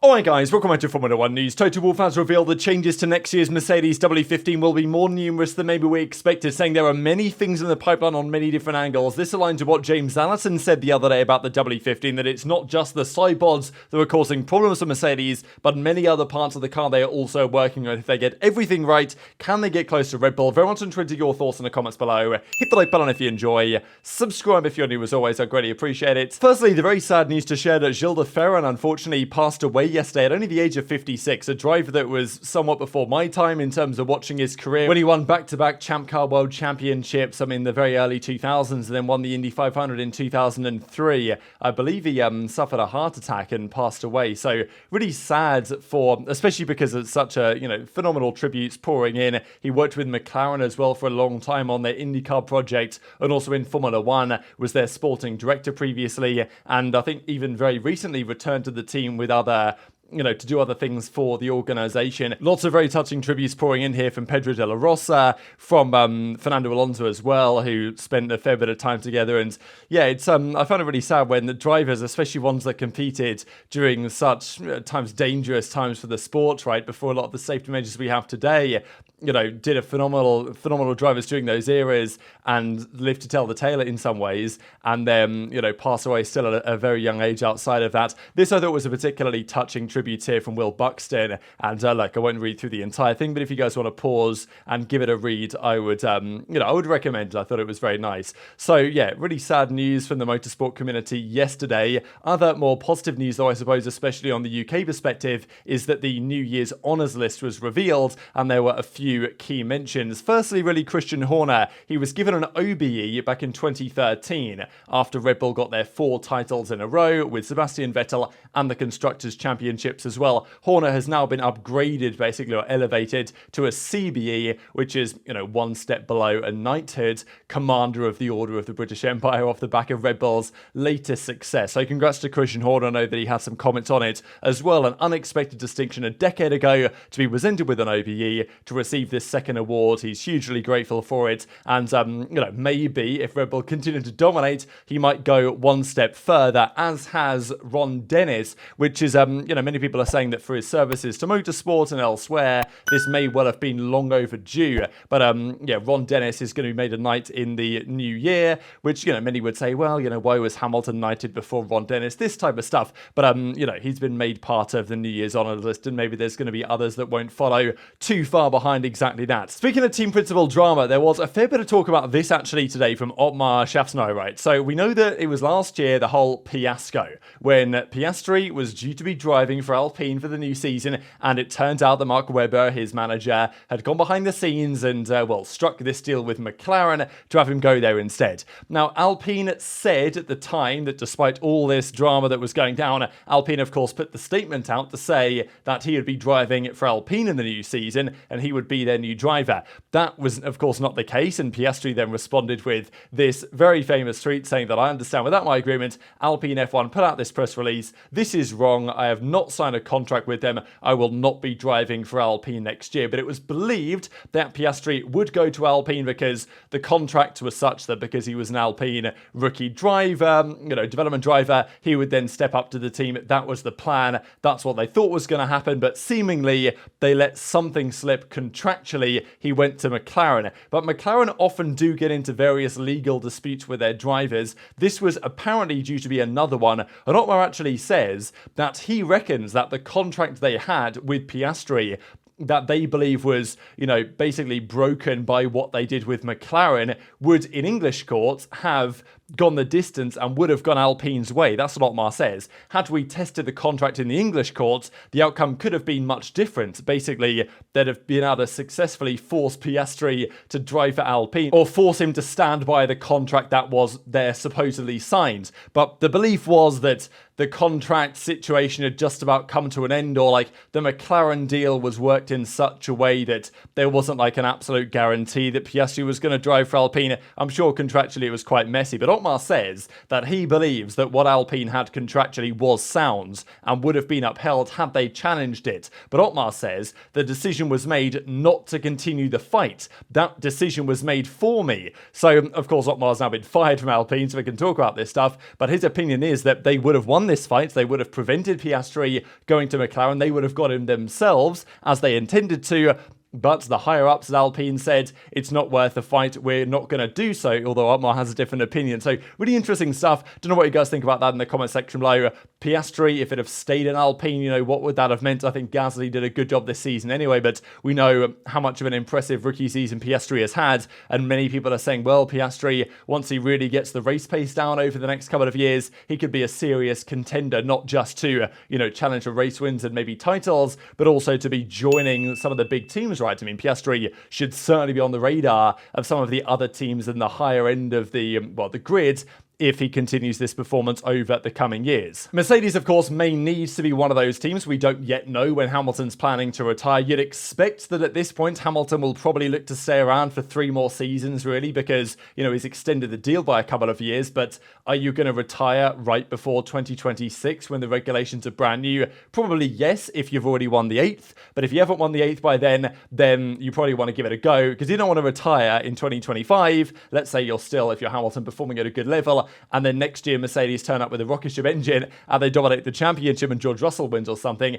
Alright guys, welcome back to Formula 1 News. Toto Wolff has revealed the changes to next year's Mercedes W15 will be more numerous than maybe we expected, saying there are many things in the pipeline on many different angles. This aligns with what James Allison said the other day about the W15, that it's not just the zeropods that are causing problems for Mercedes, but many other parts of the car they are also working on. If they get everything right, can they get close to Red Bull? Very much intrigued to your thoughts in the comments below. Hit the like button if you enjoy. Subscribe if you're new as always, I greatly appreciate it. Firstly, the very sad news to share that Gil de Ferran unfortunately passed away yesterday at only the age of 56, a driver that was somewhat before my time in terms of watching his career when he won back-to-back Champ Car World Championships, in the very early 2000s, and then won the Indy 500 in 2003. I believe he suffered a heart attack and passed away, so really sad for, especially because it's such a, phenomenal tributes pouring in. He worked with McLaren as well for a long time on their IndyCar project, and also in Formula 1, was their sporting director previously, and I think even very recently returned to the team with other to do other things for the organisation. Lots of very touching tributes pouring in here from Pedro de la Rosa, from Fernando Alonso as well, who spent a fair bit of time together. And yeah, it's I found it really sad when the drivers, especially ones that competed during such times dangerous times for the sport, right, before a lot of the safety measures we have today, did a phenomenal drivers during those eras and lived to tell the tale in some ways, and then, pass away still at a very young age outside of that. This I thought was a particularly touching tribute here from Will Buxton, and I won't read through the entire thing, but if you guys want to pause and give it a read, I would, I would recommend it. I thought it was very nice. So yeah, really sad news from the motorsport community yesterday. Other more positive news though, I suppose, especially on the UK perspective, is that the New Year's honours list was revealed, and there were a few key mentions. Firstly, really, Christian Horner. He was given an OBE back in 2013 after Red Bull got their 4 titles in a row with Sebastian Vettel and the Constructors' Championships as well. Horner has now been upgraded, basically, or elevated to a CBE, which is, one step below a knighthood, Commander of the Order of the British Empire, off the back of Red Bull's latest success. So congrats to Christian Horner. I know that he had some comments on it as well. An unexpected distinction a decade ago to be presented with an OBE, to receive this second award. He's hugely grateful for it, and maybe if Red Bull continue to dominate, he might go one step further, as has Ron Dennis, which is many people are saying that for his services to motorsport and elsewhere, this may well have been long overdue. But Ron Dennis is going to be made a knight in the new year, which many would say, well, why was Hamilton knighted before Ron Dennis? This type of stuff. But he's been made part of the New Year's honour list, and maybe there's going to be others that won't follow too far behind exactly that. Speaking of team principal drama, there was a fair bit of talk about this actually today from Otmar Shaftsnau, right? So we know that it was last year, the whole Piasco, when Piastri was due to be driving for Alpine for the new season, and it turns out that Mark Webber, his manager, had gone behind the scenes and, struck this deal with McLaren to have him go there instead. Now, Alpine said at the time that despite all this drama that was going down, Alpine, of course, put the statement out to say that he would be driving for Alpine in the new season, and he would be their new driver. That was, of course, not the case, and Piastri then responded with this very famous tweet saying that I understand without my agreement, Alpine F1 put out this press release. This is wrong. I have not signed a contract with them. I will not be driving for Alpine next year. But it was believed that Piastri would go to Alpine because the contract was such that because he was an Alpine rookie driver, development driver, he would then step up to the team. That was the plan. That's what they thought was going to happen, but seemingly they let something slip contractually. He went to McLaren, but McLaren often do get into various legal disputes with their drivers. This was apparently due to be another one, and Otmar actually says that he reckons that the contract they had with Piastri that they believe was, basically broken by what they did with McLaren would, in English courts, have gone the distance and would have gone Alpine's way. That's what Otmar says. Had we tested the contract in the English courts, the outcome could have been much different. Basically, they'd have been able to successfully force Piastri to drive for Alpine, or force him to stand by the contract that was there supposedly signed. But the belief was that the contract situation had just about come to an end, or the McLaren deal was worked in such a way that there wasn't an absolute guarantee that Piastri was going to drive for Alpine. I'm sure contractually it was quite messy, but Otmar says that he believes that what Alpine had contractually was sound and would have been upheld had they challenged it. But Otmar says the decision was made not to continue the fight. That decision was made for me. So, of course, Otmar's now been fired from Alpine, so we can talk about this stuff. But his opinion is that they would have won this fight. They would have prevented Piastri going to McLaren. They would have got him themselves, as they intended to. But the higher-ups at Alpine said it's not worth the fight, we're not going to do so, although Otmar has a different opinion. So really interesting stuff. Don't know what you guys think about that in the comment section below. Piastri, if it had stayed in Alpine, what would that have meant? I think Gasly did a good job this season anyway, but we know how much of an impressive rookie season Piastri has had, and many people are saying, well, Piastri, once he really gets the race pace down over the next couple of years, he could be a serious contender, not just to, challenge for race wins and maybe titles, but also to be joining some of the big teams. Right, I mean, Piastri should certainly be on the radar of some of the other teams in the higher end of the grid if he continues this performance over the coming years. Mercedes, of course, may need to be one of those teams. We don't yet know when Hamilton's planning to retire. You'd expect that at this point, Hamilton will probably look to stay around for 3 more seasons, really, because, he's extended the deal by a couple of years. But are you going to retire right before 2026 when the regulations are brand new? Probably yes, if you've already won the 8th. But if you haven't won the 8th by then you probably want to give it a go, because you don't want to retire in 2025. Let's say you're still, if you're Hamilton, performing at a good level, and then next year Mercedes turn up with a rocket ship engine and they dominate the championship and George Russell wins or something,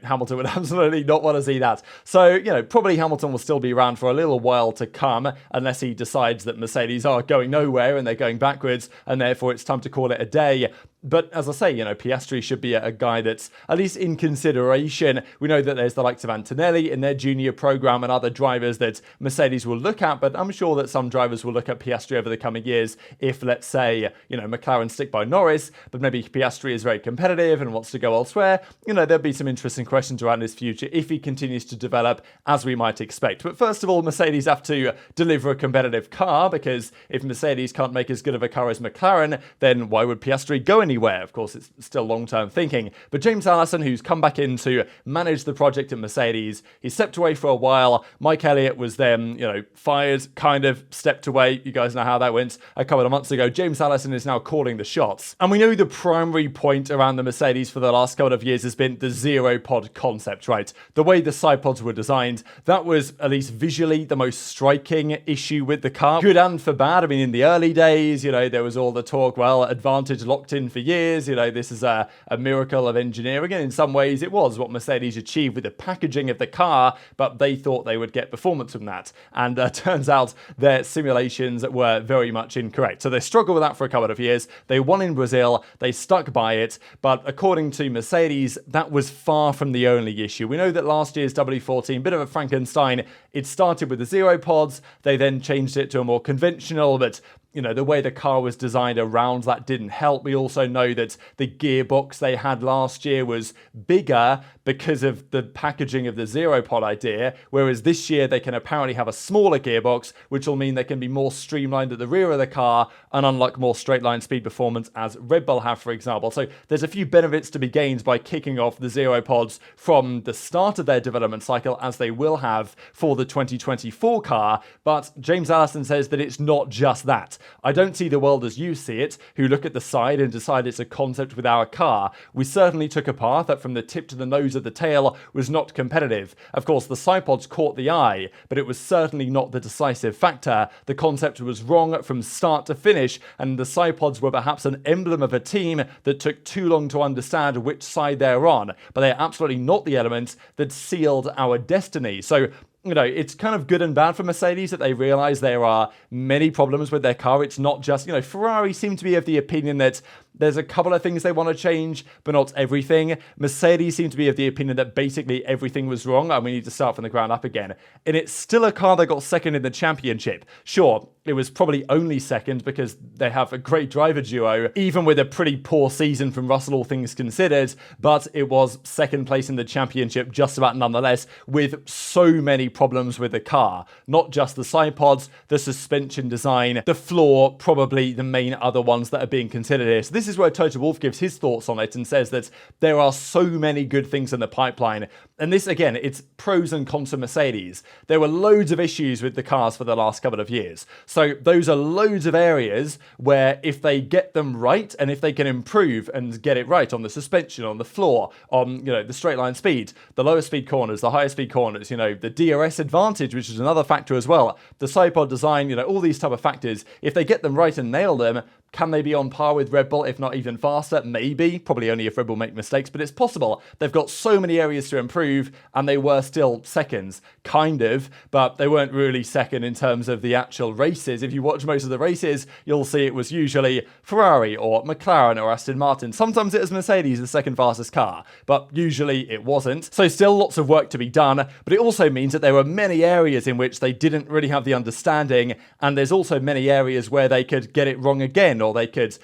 Hamilton would absolutely not want to see that. So, probably Hamilton will still be around for a little while to come, unless he decides that Mercedes are going nowhere and they're going backwards, and therefore it's time to call it a day. But as I say, Piastri should be a guy that's at least in consideration. We know that there's the likes of Antonelli in their junior program and other drivers that Mercedes will look at, but I'm sure that some drivers will look at Piastri over the coming years if, let's say, McLaren stick by Norris, but maybe Piastri is very competitive and wants to go elsewhere. There'll be some interesting questions around his future if he continues to develop as we might expect. But first of all, Mercedes have to deliver a competitive car, because if Mercedes can't make as good of a car as McLaren, then why would Piastri go anywhere? Of course, it's still long-term thinking. But James Allison, who's come back in to manage the project at Mercedes, he stepped away for a while. Mike Elliott was then, fired, kind of stepped away. You guys know how that went a couple of months ago. James Allison is now calling the shots. And we know the primary point around the Mercedes for the last couple of years has been the zeropod concept, right? The way the side pods were designed, that was, at least visually, the most striking issue with the car. Good and for bad. I mean, in the early days, there was all the talk, well, advantage locked in for years, this is a miracle of engineering, and in some ways it was what Mercedes achieved with the packaging of the car, but they thought they would get performance from that, and turns out their simulations were very much incorrect. So they struggled with that for a couple of years. They won in Brazil, they stuck by it, but according to Mercedes, that was far from the only issue. We know that last year's W14, bit of a Frankenstein. It started with the zeropods, they then changed it to a more conventional, but the way the car was designed around that didn't help. We also know that the gearbox they had last year was bigger because of the packaging of the zeropod idea, whereas this year they can apparently have a smaller gearbox, which will mean they can be more streamlined at the rear of the car and unlock more straight line speed performance as Red Bull have, for example. So there's a few benefits to be gained by kicking off the zeropods from the start of their development cycle, as they will have for the 2024 car. But James Allison says that it's not just that. I don't see the world as you see it, who look at the side and decide it's a concept with our car. We certainly took a path that from the tip to the nose of the tail was not competitive. Of course, the side pods caught the eye, but it was certainly not the decisive factor. The concept was wrong from start to finish, and the side pods were perhaps an emblem of a team that took too long to understand which side they're on, but they're absolutely not the element that sealed our destiny. So it's kind of good and bad for Mercedes that they realize there are many problems with their car. It's not just, Ferrari seem to be of the opinion that there's a couple of things they want to change, but not everything. Mercedes seem to be of the opinion that basically everything was wrong and we need to start from the ground up again. And it's still a car that got second in the championship. Sure, it was probably only second because they have a great driver duo, even with a pretty poor season from Russell, all things considered, but it was second place in the championship just about nonetheless, with so many problems with the car. Not just the side pods, the suspension design, the floor, probably the main other ones that are being considered here. So this this is where Toto Wolff gives his thoughts on it and says that there are so many good things in the pipeline. And this, again, it's pros and cons to Mercedes. There were loads of issues with the cars for the last couple of years. So those are loads of areas where if they get them right and if they can improve and get it right on the suspension, on the floor, on, the straight line speed, the lower speed corners, the higher speed corners, the DRS advantage, which is another factor as well, the sidepod design, all these type of factors, if they get them right and nail them, can they be on par with Red Bull, if not even faster? Maybe. Probably only if Red Bull make mistakes, but it's possible. They've got so many areas to improve, and they were still seconds, kind of, but they weren't really second in terms of the actual races. If you watch most of the races, you'll see it was usually Ferrari or McLaren or Aston Martin. Sometimes it was Mercedes, the second fastest car, but usually it wasn't. So still lots of work to be done, but it also means that there were many areas in which they didn't really have the understanding, and there's also many areas where they could get it wrong again, or they could,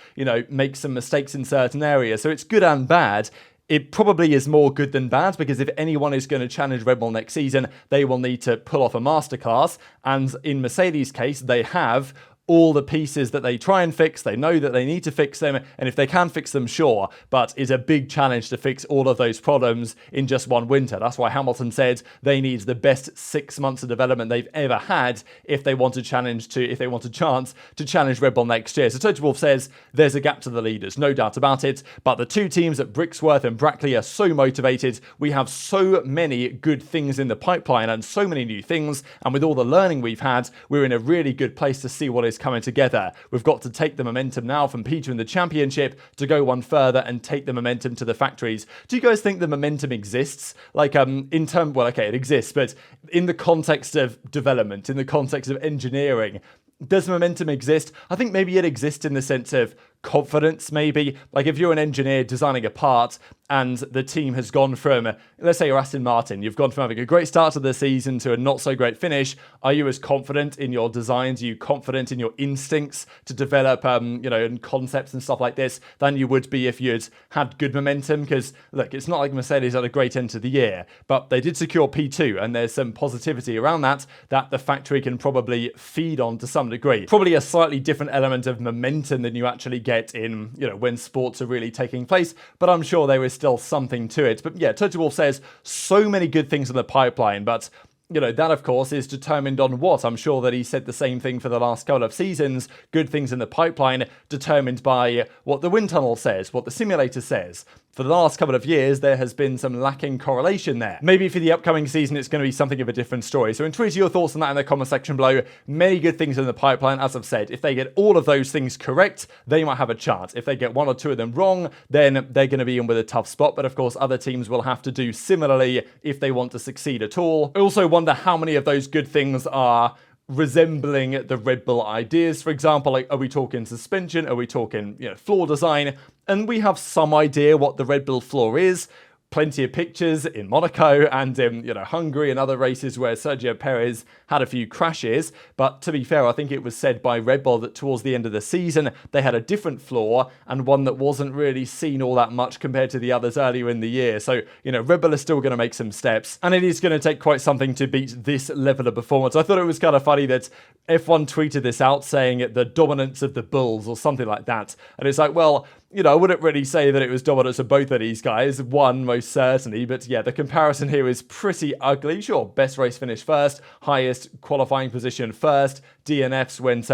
make some mistakes in certain areas. So it's good and bad. It probably is more good than bad, because if anyone is going to challenge Red Bull next season, they will need to pull off a masterclass. And in Mercedes' case, they have all the pieces that they try and fix. They know that they need to fix them, and if they can fix them, sure, but it's a big challenge to fix all of those problems in just one winter. That's why Hamilton said they need the best 6 months of development they've ever had if they want a chance to challenge Red Bull next year. So Toto Wolff says there's a gap to the leaders, no doubt about it, but the two teams at Brixworth and Brackley are so motivated. We have so many good things in the pipeline and so many new things, and with all the learning we've had, we're in a really good place to see what is coming together. We've got to take the momentum now from Peter in the championship to go one further and take the momentum to the factories. Do you guys think the momentum exists? It exists, but in the context of development, in the context of engineering, does momentum exist? I think maybe it exists in the sense of confidence, maybe. Like if you're an engineer designing a part and the team has gone from, let's say you're Aston Martin, you've gone from having a great start to the season to a not so great finish. Are you as confident in your designs? Are you confident in your instincts to develop, and concepts and stuff like this than you would be if you'd had good momentum? Because look, it's not like Mercedes had a great end to the year, but they did secure P2, and there's some positivity around that the factory can probably feed on to some degree. Probably a slightly different element of momentum than you actually get in, when sports are really taking place, but I'm sure there is still something to it. But yeah, Toto Wolff says so many good things in the pipeline, but that of course is determined on what? I'm sure that he said the same thing for the last couple of seasons. Good things in the pipeline determined by what the wind tunnel says, what the simulator says. For the last couple of years, there has been some lacking correlation there. Maybe for the upcoming season, it's going to be something of a different story. So tweet your thoughts on that in the comment section below. Many good things in the pipeline. As I've said, if they get all of those things correct, they might have a chance. If they get one or two of them wrong, then they're going to be in with a tough spot. But of course, other teams will have to do similarly if they want to succeed at all. I also wonder how many of those good things are resembling the Red Bull ideas. For example, are we talking suspension? Are we talking, floor design? And we have some idea what the Red Bull floor is. Plenty of pictures in Monaco and in, Hungary and other races where Sergio Perez had a few crashes. But to be fair, I think it was said by Red Bull that towards the end of the season, they had a different floor and one that wasn't really seen all that much compared to the others earlier in the year. So, Red Bull is still going to make some steps, and it is going to take quite something to beat this level of performance. I thought it was kind of funny that F1 tweeted this out saying the dominance of the Bulls or something like that. And it's like, well, I wouldn't really say that it was dominance of both of these guys. One, most certainly. But yeah, the comparison here is pretty ugly. Sure, best race finish first, highest qualifying position first. DNFs went,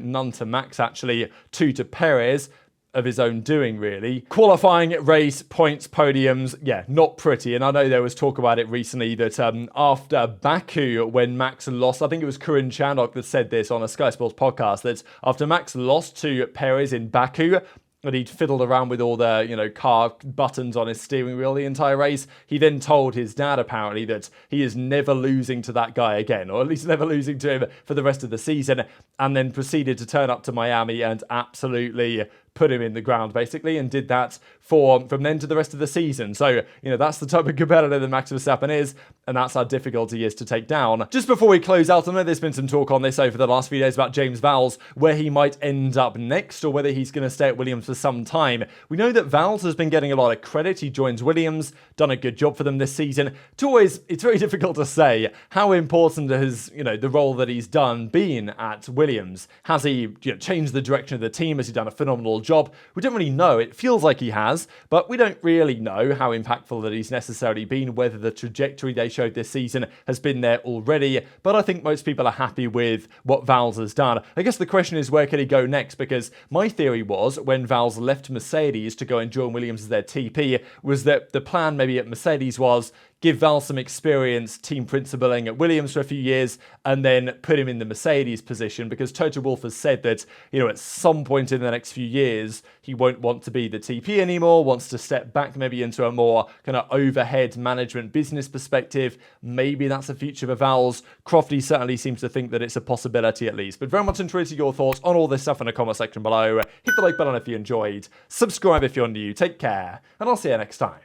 none to Max, actually, 2 to Perez. Of his own doing, really. Qualifying, race, points, podiums, yeah, not pretty. And I know there was talk about it recently that after Baku, when Max lost, I think it was Corinne Chandok that said this on a Sky Sports podcast, that after Max lost to Perez in Baku, and he'd fiddled around with all the, car buttons on his steering wheel the entire race. He then told his dad, apparently, that he is never losing to that guy again, or at least never losing to him for the rest of the season, and then proceeded to turn up to Miami and absolutely put him in the ground, basically, and did that from then to the rest of the season. So, that's the type of competitor that Max Verstappen is, and that's how difficult he is to take down. Just before we close out, I know there's been some talk on this over the last few days about James Vowles, where he might end up next, or whether he's going to stay at Williams for some time. We know that Vowles has been getting a lot of credit. He joins Williams, done a good job for them this season. It's very difficult to say how important has, the role that he's done been at Williams. Has he changed the direction of the team? Has he done a phenomenal job. We don't really know. It feels like he has, but we don't really know how impactful that he's necessarily been, whether the trajectory they showed this season has been there already. But I think most people are happy with what Vowles has done. I guess the question is, where could he go next? Because my theory was, when Vowles left Mercedes to go and join Williams as their TP, was that the plan maybe at Mercedes was give Vowles some experience team principaling at Williams for a few years and then put him in the Mercedes position, because Toto Wolff has said that, you know, at some point in the next few years, he won't want to be the TP anymore, wants to step back maybe into a more kind of overhead management business perspective. Maybe that's a future for Vowles. Crofty certainly seems to think that it's a possibility at least. But very much interested in your thoughts on all this stuff in the comment section below. Hit the like button if you enjoyed. Subscribe if you're new. Take care, and I'll see you next time.